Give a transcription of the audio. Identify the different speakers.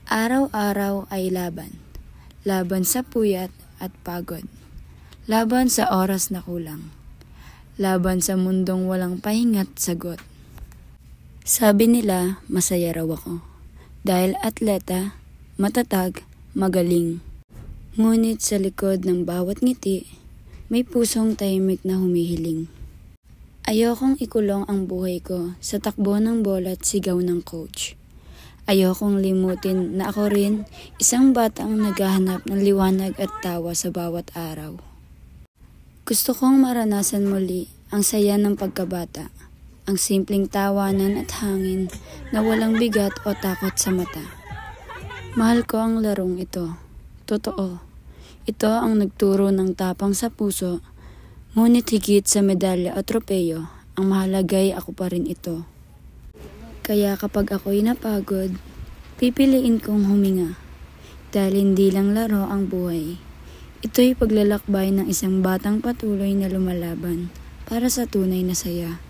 Speaker 1: Araw-araw ay laban. Laban sa puyat at pagod. Laban sa oras na kulang. Laban sa mundong walang pahinga't sagot. Sabi nila, masaya raw ako. Dahil atleta, matatag, magaling. Ngunit sa likod ng bawat ngiti, may pusong tahimik na humihiling. Ayokong ikulong ang buhay ko sa takbo ng bola at sigaw ng coach. Ayokong limutin na ako rin isang batang naghahanap ng liwanag at tawa sa bawat araw. Gusto kong maranasan muli ang saya ng pagkabata, ang simpleng tawanan at hangin na walang bigat o takot sa mata. Mahal ko ang larong ito. Totoo. Ito ang nagturo ng tapang sa puso, ngunit higit sa medalya o tropeyo, ang mahalagay ako pa rin ito. Kaya kapag ako'y napagod, pipiliin kong huminga. Dahil hindi lang laro ang buhay. Ito'y paglalakbay ng isang batang patuloy na lumalaban para sa tunay na saya.